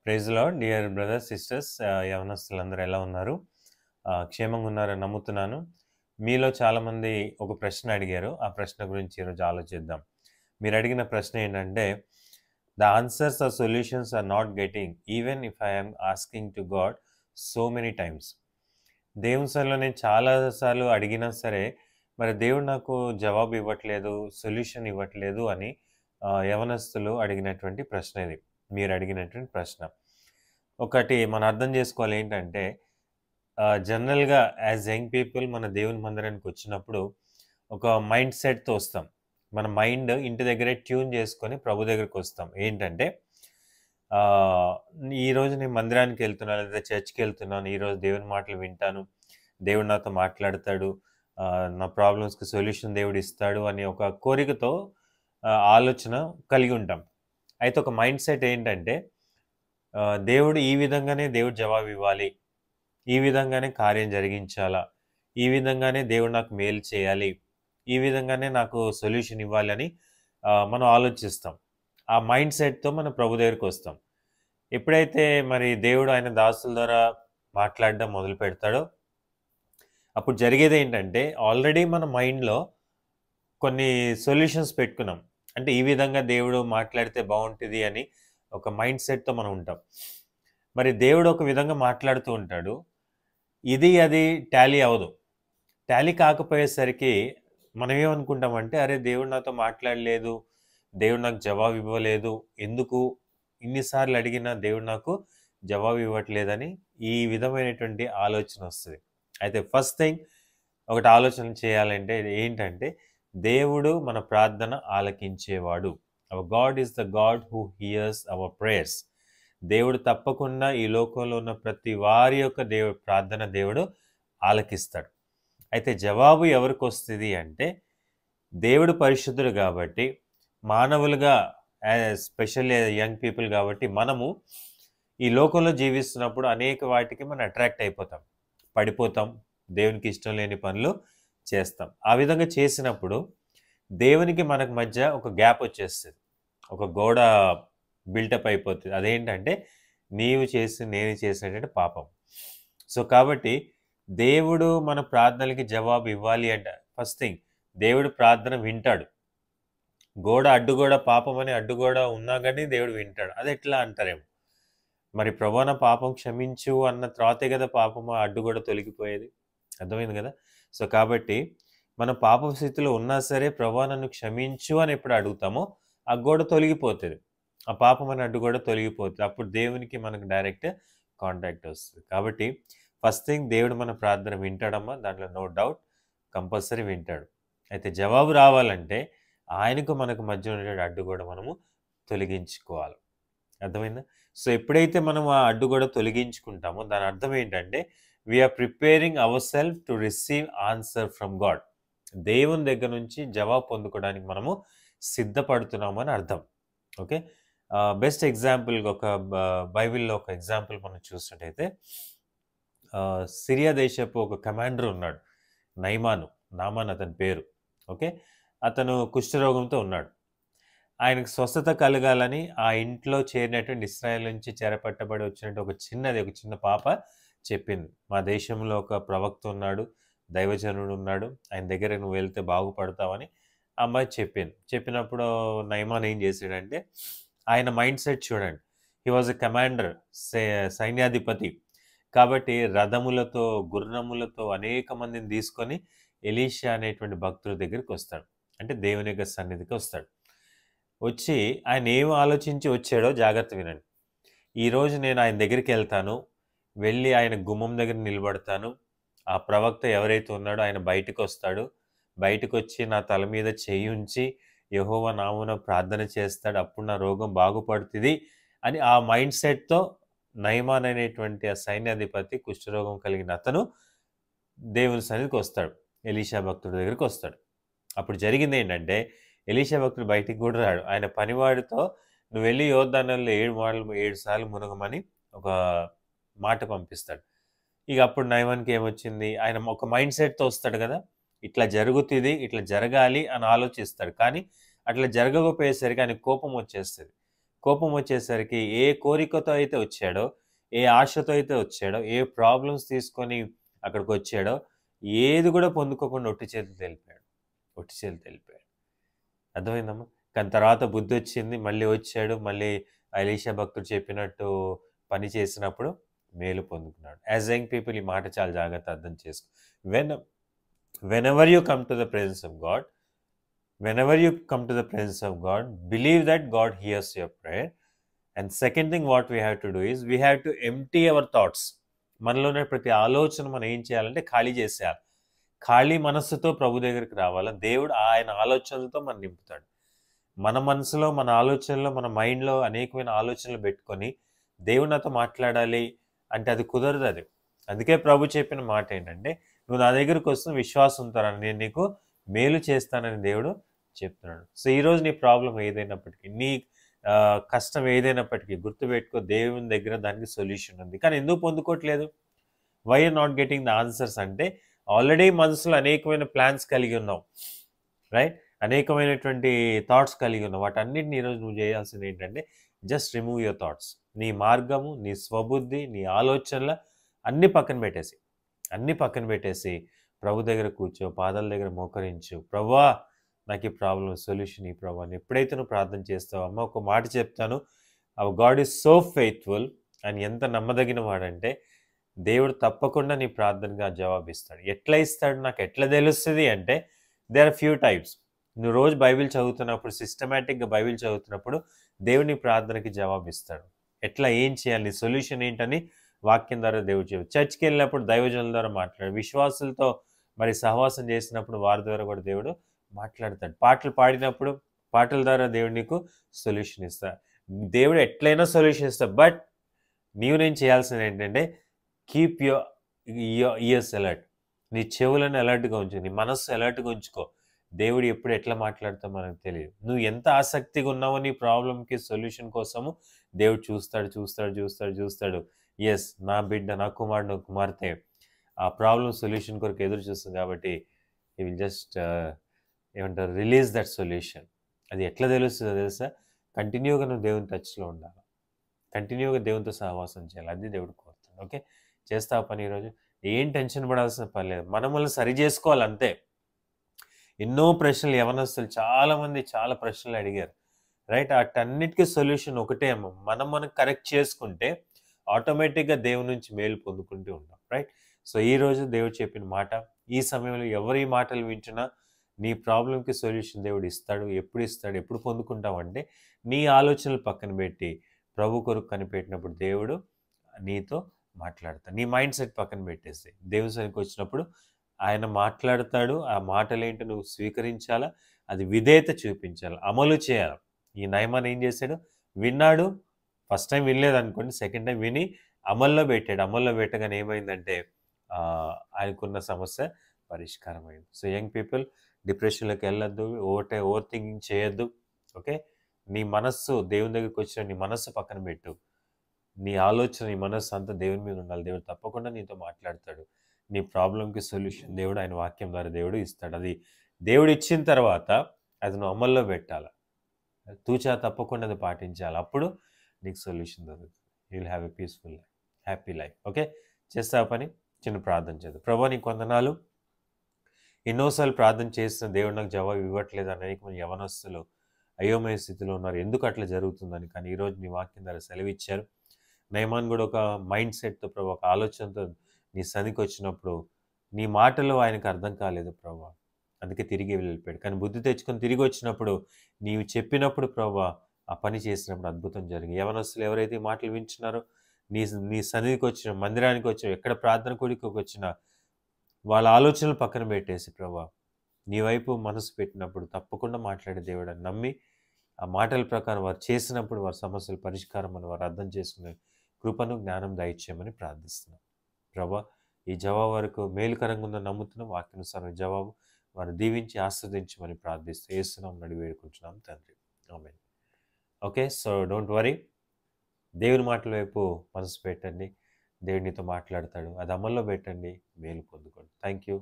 Praise Lord dear brothers sisters, యవనస్తులందరూ ఎలా ఉన్నారు? క్షేమంగా ఉన్నారని నమ్ముతున్నాను. మీలో చాలామంది ఒక ప్రశ్న అడిగారు. ఆ ప్రశ్న గురించి ఈరోజు ఆలోచిద్దాం. మీరు అడిగిన ప్రశ్న ఏంటంటే, the answers or solutions are not getting even if I am asking to God so many times. దేవుని సన్నిధిలో నేను చాలా సార్లు అడిగినా సరే, మరి దేవుడు నాకు జవాబు ఇవ్వట్లేదు, సొల్యూషన్ ఇవ్వట్లేదు అని యవనస్తులు అడిగినటువంటి ప్రశ్న ఇది. మీరు అడిగినటువంటి ప్రశ్న. ఒకటి మనం అర్థం చేసుకోవాలి ఏంటంటే, జనరల్‌గా యాజ్ యంగ్ పీపుల్ మన దేవుని మందిరానికి వచ్చినప్పుడు ఒక మైండ్ సెట్‌తో వస్తాం. మన మైండ్ ఇంటి దగ్గరే ట్యూన్ చేసుకొని ప్రభు దగ్గరికి వస్తాం. ఏంటంటే ఆహ్, ఈరోజు నేను మందిరానికి వెళ్తున్నాను, లేదా చర్చ్‌కి వెళ్తున్నాను. ఈరోజు దేవుని మాటలు వింటాను. దేవుడు నాతో మాట్లాడతాడు. నా ప్రాబ్లమ్స్‌కి సొల్యూషన్ దేవుడు ఇస్తాడు అనే ఒక కోరికతో ఆలోచన కలిగి ఉంటాం. అయితే ఒక మైండ్ సెట్ ఏంటంటే, దేవుడు ఈ విధంగానే దేవుడు జవాబు ఇవ్వాలి, ఈ విధంగానే కార్యం జరిగించాలా, ఈ విధంగానే దేవుడు నాకు మేలు చేయాలి, ఈ విధంగానే నాకు సొల్యూషన్ ఇవ్వాలని మనం ఆలోచిస్తాం. ఆ మైండ్ సెట్‌తో మనం ప్రభు దగ్గరికి వస్తాం. ఎప్పుడైతే మరి దేవుడు ఆయన దాసుల ద్వారా మాట్లాడడం మొదలు పెడతాడో, అప్పుడు జరిగేది ఏంటంటే, ఆల్రెడీ మన మైండ్‌లో కొన్ని సొల్యూషన్స్ పెట్టుకున్నాం. అంటే ఈ విధంగా దేవుడు మాట్లాడితే బాగుంటుంది అని ఒక మైండ్ సెట్‌తో మనం ఉంటాం. మరి దేవుడు ఒక విధంగా మాట్లాడుతూ ఉంటాడు. ఇది అది టాలీ అవ్వదు. టాలీ కాకపోయేసరికి మనం ఏమనుకుంటామంటే, అరే దేవుడు నాతో మాట్లాడలేదు, దేవుడు నాకు జవాబు ఇవ్వలేదు, ఎందుకు ఇన్ని సార్లు అడిగినా దేవుడు నాకు జవాబు ఇవ్వట్లేదని ఈ విధమైనటువంటి ఆలోచన వస్తది. అయితే ఫస్ట్ థింగ్ ఒకటి ఆలోచన చేయాలంటే ఏంటంటే, దేవుడు మన ప్రార్థన ఆలకించేవాడు. Our God is the God who hears our prayers. దేవుడు తప్పకుండా ఈ లోకంలో ఉన్న ప్రతి వారి యొక్క ప్రార్థన దేవుడు ఆలకిస్తాడు. అయితే జవాబు ఎవరికి వస్తుంది అంటే, దేవుడు పరిశుద్ధుడు కాబట్టి, మానవులుగా స్పెషల్లీ యంగ్ పీపుల్ కాబట్టి, మనము ఈ లోకంలో జీవిస్తున్నప్పుడు అనేక వాటికి మనం అట్రాక్ట్ అయిపోతాం, పడిపోతాం, దేవునికి ఇష్టం లేని పనులు చేస్తాం. ఆ విధంగా చేసినప్పుడు దేవునికి మనకు మధ్య ఒక గ్యాప్ వచ్చేస్తుంది, ఒక గోడ బిల్టప్ అయిపోతుంది. అదేంటంటే, నీవు చేసి నేను చేసినటువంటి పాపం. సో కాబట్టి దేవుడు మన ప్రార్థనలకి జవాబు ఇవ్వాలి అంటే ఫస్ట్ థింగ్ దేవుడు ప్రార్థన వింటాడు. అడ్డుగోడ పాపం అని అడ్డుగోడ ఉన్నా కానీ దేవుడు వింటాడు. అది ఎట్లా అంటారేమో, మరి ప్రభువా నా పాపం క్షమించు అన్న తర్వాతే కదా పాపం అడ్డుగోడ తొలగిపోయేది. అర్థమైంది కదా. సో కాబట్టి మనం పాప స్థితిలో ఉన్నా సరే ప్రభువా నన్ను క్షమించు అని ఎప్పుడు అడుగుతామో ఆ గోడ తొలగిపోతుంది, ఆ పాపం అని అడ్డుగోడ తొలగిపోతుంది. అప్పుడు దేవునికి మనకు డైరెక్ట్ కాంటాక్ట్ వస్తుంది. కాబట్టి ఫస్ట్ థింగ్ దేవుడు మన ప్రార్థన వింటాడమ్మా, దాంట్లో నో డౌట్, కంపల్సరీ వింటాడు. అయితే జవాబు రావాలంటే ఆయనకు మనకు మధ్య ఉండే అడ్డుగోడ మనము తొలగించుకోవాలి. అర్థమైందా? సో ఎప్పుడైతే మనం ఆ అడ్డుగోడ తొలగించుకుంటామో దాని అర్థం ఏంటంటే, we are preparing our self to receive answer from God. దేవుని దగ్గర నుంచి జవాబు పొందుకోవడానికి మనము సిద్ధపడుతున్నామని అర్థం. ఓకే. బెస్ట్ ఎగ్జాంపుల్ ఒక బైబిల్లో ఒక ఎగ్జాంపుల్ మనం చూసినట్టయితే, సిరియా దేశపు ఒక కమాండర్ ఉన్నాడు, నామాన్ అతని పేరు. ఓకే. అతను కుష్ఠరోగంతో ఉన్నాడు. ఆయనకు స్వస్థత కలగాలని ఆ ఇంట్లో చేరినటువంటి ఇశ్రాయేల్ నుంచి చెరపట్టబడి వచ్చినట్టు ఒక చిన్న పాప చెప్పింది, మా దేశంలో ఒక ప్రవక్త ఉన్నాడు, దైవజనుడు ఉన్నాడు, ఆయన దగ్గర నువ్వు వెళ్తే బాగుపడతావని ఆ అమ్మాయి చెప్పింది. చెప్పినప్పుడు నయమాన్ ఏం చేశాడంటే, ఆయన మైండ్ సెట్ చూడండి, హీ వాజ్ ఎ కమాండర్, సైన్యాధిపతి కాబట్టి రథములతో గుర్రములతో అనేక మందిని తీసుకొని ఎలీషా అనేటువంటి భక్తుల దగ్గరికి వస్తాడు. అంటే దేవుని యొక్క సన్నిధికి వస్తాడు. వచ్చి ఆయన ఏం ఆలోచించి వచ్చాడో జాగ్రత్త వినండి. ఈరోజు నేను ఆయన దగ్గరికి వెళ్తాను, వెళ్ళి ఆయన గుమ్మం దగ్గర నిలబడతాను, ఆ ప్రవక్త ఎవరైతే ఉన్నాడో ఆయన బయటకు వస్తాడు, బయటకు వచ్చి నా తల మీద చేయి ఉంచి యెహోవా నామమున ప్రార్థన చేస్తాడు, అప్పుడు నా రోగం బాగుపడుతుంది అని ఆ మైండ్ సెట్తో నయమాన్ అనేటువంటి ఆ సైన్యాధిపతి, కుష్ఠరోగం కలిగిన అతను దేవుని సన్నిధికి వస్తాడు, ఎలీషా భక్తుడి దగ్గరికి వస్తాడు. అప్పుడు జరిగింది ఏంటంటే, ఎలీషా భక్తుడు బయటికి కూడా రాడు. ఆయన పనివాడితో నువ్వు వెళ్ళి యోర్దానులో 7 సార్లు మునగమని ఒక మాట పంపిస్తాడు. ఇక అప్పుడు నయమాన్కి ఏమొచ్చింది, ఆయన ఒక మైండ్ సెట్తో వస్తాడు కదా, ఇట్లా జరుగుతుంది, ఇట్లా జరగాలి అని ఆలోచిస్తాడు. కానీ అట్లా జరగకపోయేసరికి ఆయనకు కోపం వచ్చేస్తుంది. కోపం వచ్చేసరికి ఏ కోరికతో అయితే వచ్చాడో, ఏ ఆశతో అయితే వచ్చాడో, ఏ ప్రాబ్లమ్స్ తీసుకొని అక్కడికి వచ్చాడో, ఏది కూడా పొందుకోకుండా ఒట్టి చేతులతో వెళ్ళిపోయాడు. ఒట్టి చేతులతో వెళ్ళిపోయాడు. అర్థమైందమ్మా? కానీ తర్వాత బుద్ధి వచ్చింది. మళ్ళీ వచ్చాడు. మళ్ళీ ఎలీషా భక్తుడు చెప్పినట్టు పని చేసినప్పుడు మేలు పొందుకున్నాడు. యాజ్ యంగ్ పీపుల్ ఈ మాట చాలా జాగ్రత్త అర్థం చేసుకో. Whenever you come to the presence of God, whenever you come to the presence of God, believe that God hears your prayer. And second thing what we have to do is, we have to empty our thoughts. మనలోనే ప్రతి ఆలోచన మనం ఏం చేయాలంటే ఖాళీ చేసేయాలి. ఖాళీ మనస్సుతో ప్రభు దగ్గరికి రావాలా. దేవుడు ఆయన ఆలోచనలతో మనం నింపుతాడు. మన మనసులో, మన ఆలోచనలో, మన మైండ్లో అనేకమైన ఆలోచనలు పెట్టుకొని దేవుడు నాతో మాట్లాడాలి అంటే అది కుదరదు. అది అందుకే ప్రభు చెప్పిన మాట ఏంటంటే, నువ్వు నా దగ్గరికి వస్తున్న విశ్వాసంతో నేను నీకు మేలు చేస్తానని దేవుడు చెప్తున్నాడు. సో ఈరోజు నీ ప్రాబ్లం ఏదైనప్పటికీ, నీ కష్టం ఏదైనప్పటికీ గుర్తుపెట్టుకో, దేవుని దగ్గర దానికి సొల్యూషన్ ఉంది. కానీ ఎందుకు పొందుకోవట్లేదు? Why are not getting the answers అంటే, ఆల్రెడీ మనసులో అనేకమైన ప్లాన్స్ కలిగి ఉన్నావు, రైట్? అనేకమైనటువంటి థాట్స్ కలిగి ఉన్నావు. వాటన్నిటిని ఈరోజు నువ్వు చేయాల్సింది ఏంటంటే, జస్ట్ రిమూవ్ యువర్ థాట్స్. నీ మార్గము, నీ స్వబుద్ధి, నీ ఆలోచనల అన్నీ పక్కన పెట్టేసి ప్రభు దగ్గర కూర్చో, పాదాల దగ్గర మోకరించు. ప్రభువా, నాకు ఈ ప్రాబ్లం సొల్యూషన్ ఈ ప్రభు అని ఎప్పుడైతే నువ్వు ప్రార్థన చేస్తావు, అమ్మ ఒక మాట చెప్తాను, hour God is so faithful. అని ఎంత నమ్మదగిన వాడంటే, దేవుడు తప్పకుండా నీ ప్రార్థనగా జవాబిస్తాడు. ఎట్లా ఇస్తాడు నాకు ఎట్లా తెలుస్తుంది అంటే, దేర్ ఆర్ ఫ్యూ టైప్స్. నువ్వు రోజు బైబిల్ చదువుతున్నప్పుడు, సిస్టమేటిక్గా బైబిల్ చదువుతున్నప్పుడు దేవుని ప్రార్థనకి జవాబిస్తాడు. ఎట్లా, ఏం చేయాలి, నీ సొల్యూషన్ ఏంటని వాక్యం ద్వారా దేవుడు చెప్పాడు. చర్చ్కి వెళ్ళినప్పుడు దైవజనుల ద్వారా మాట్లాడు. విశ్వాసులతో మరి సహవాసం చేసినప్పుడు వారి ద్వారా కూడా దేవుడు మాట్లాడతాడు. పాటలు పాడినప్పుడు పాటల ద్వారా దేవుడు నీకు సొల్యూషన్ ఇస్తాడు. దేవుడు ఎట్లయినా సొల్యూషన్ ఇస్తాడు. బట్ నేను చేయాల్సింది ఏంటంటే, కీప్ యువర్ ఇయర్స్ అలర్ట్. నీ చెవులను అలర్ట్గా ఉంచు, నీ మనస్సు అలర్ట్గా ఉంచుకో. దేవుడు ఎప్పుడు ఎట్లా మాట్లాడుతావు మనకు తెలియదు. నువ్వు ఎంత ఆసక్తిగా ఉన్నావో నీ ప్రాబ్లంకి సొల్యూషన్ కోసము, దేవుడు చూస్తాడు. ఎస్, నా బిడ్డ, నా కుమారుడు, కుమార్తె ఆ ప్రాబ్లం సొల్యూషన్ కొరకు ఎదురు చూస్తుంది. కాబట్టి ఈ విల్ జస్ట్ ఏమంటారు, రిలీజ్ దట్ సొల్యూషన్. అది ఎట్లా తెలుస్తుందో తెలుసా? కంటిన్యూగా నువ్వు దేవుని టచ్లో ఉండాలి, కంటిన్యూగా దేవునితో సహవాసం చేయాలి. అది దేవుడు కోరుతాడు. ఓకే, చేస్తావు పని ఈరోజు. ఏం టెన్షన్ పడాల్సిన పని లేదు. మనల్ని సరి చేసుకోవాలి అంతే. ఎన్నో ప్రశ్నలు యవనస్తులు చాలామంది చాలా ప్రశ్నలు అడిగారు, రైట్? అటన్నిటికీ సొల్యూషన్ ఒకటే అమ్మ. మనం కరెక్ట్ చేసుకుంటే ఆటోమేటిక్గా దేవుని నుంచి మేలు పొందుకుంటూ ఉంటాం, రైట్? సో ఈరోజు దేవుడు చెప్పిన మాట, ఈ సమయంలో ఎవరి మాటలు వింటున్నా నీ ప్రాబ్లంకి సొల్యూషన్ దేవుడు ఇస్తాడు. ఎప్పుడు పొందుకుంటావు అంటే, నీ ఆలోచనలు పక్కన పెట్టి ప్రభు కొరకు కనిపెట్టినప్పుడు దేవుడు నీతో మాట్లాడతాడు. నీ మైండ్ సెట్ పక్కన పెట్టేసి దేవుని సన్నిధికి వచ్చినప్పుడు ఆయన మాట్లాడతాడు. ఆ మాటలేంటో నువ్వు స్వీకరించాలా, అది విధేయత చూపించాలి, అమలు చేయాలి. ఈ నయమాన్ ఏం చేశాడు? విన్నాడు, ఫస్ట్ టైం వినలేదు అనుకోండి, సెకండ్ టైం విని అమల్లో పెట్టాడు. అమల్లో పెట్టగానే ఏమైందంటే ఆయనకున్న సమస్య పరిష్కారం అయింది. సో యంగ్ పీపుల్, డిప్రెషన్లోకి వెళ్ళొద్దు, ఓవర్ థింకింగ్ చేయొద్దు. ఓకే, నీ మనస్సు దేవుని దగ్గరికి వచ్చిన నీ మనస్సు పక్కన పెట్టు. నీ ఆలోచన, నీ మనస్సు అంతా దేవుని మీద ఉండాలి. దేవుడు తప్పకుండా నీతో మాట్లాడతాడు. నీ ప్రాబ్లంకి సొల్యూషన్ దేవుడు ఆయన వాక్యం ద్వారా దేవుడు ఇస్తాడు. అది దేవుడు ఇచ్చిన తర్వాత అది నువ్వు అమల్లో పెట్టాలి, తూచా తప్పకుండా అది పాటించాలి. అప్పుడు నీకు సొల్యూషన్ దొరుకుతుంది. You will have a peaceful life, happy life. Okay, చేస్తావు పని. చిన్న ప్రార్థన చేద్దాం. ప్రభువా, నీకు వందనాలు. ఎన్నోసార్లు ప్రార్థన చేస్తున్న దేవుడు నాకు జవాబు ఇవ్వట్లేదు అని అనేకమంది యవనస్తులు అయోమయ స్థితిలో ఉన్నారు. ఎందుకు అట్లా జరుగుతుందని. కానీ ఈరోజు నీ వాక్యం ద్వారా సెలవిచ్చారు. నయమాన్ కూడా ఒక మైండ్ సెట్తో ప్రభు, ఒక ఆలోచనతో నీ సన్నిధికి వచ్చినప్పుడు నీ మాటలు ఆయనకు అర్థం కాలేదు ప్రభు, అందుకే తిరిగి వెళ్ళిపోయాడు. కానీ బుద్ధి తెచ్చుకొని తిరిగి వచ్చినప్పుడు, నీవు చెప్పినప్పుడు ప్రభు, ఆ పని చేసినప్పుడు అద్భుతం జరిగింది. యవనస్తులు ఎవరైతే ఈ మాటలు వింటున్నారో, నీ సన్నిధికి వచ్చిన, మందిరానికి వచ్చిన, ఎక్కడ ప్రార్థన కూడికి వచ్చినా వాళ్ళ ఆలోచనలు పక్కన పెట్టేసి ప్రభు, నీ వైపు మనసు పెట్టినప్పుడు తప్పకుండా మాట్లాడే దేవుడు అని నమ్మి, ఆ మాటల ప్రకారం వారు చేసినప్పుడు వారి సమస్యల పరిష్కారం అని వారు అర్థం చేసుకునే కృపను, జ్ఞానం దయచేయమని ప్రార్థిస్తున్నాం ప్రభా. ఈ జవాబు వరకు మేలుకరంగా ఉందని నమ్ముతున్నాం. వాక్యానుసారం జవాబు వారు దీవించి ఆస్వాదించమని ప్రార్థిస్తూ యేసునామమున నడి వేడుకుంటున్నాం తండ్రి, ఆమేన్. ఓకే, సో డోంట్ వరీ, దేవుని మాటల వైపు మనసు పెట్టండి. దేవుడు నీతో మాట్లాడతాడు, అది అమల్లో పెట్టండి, మేలు పొందుకోండి. Thank you.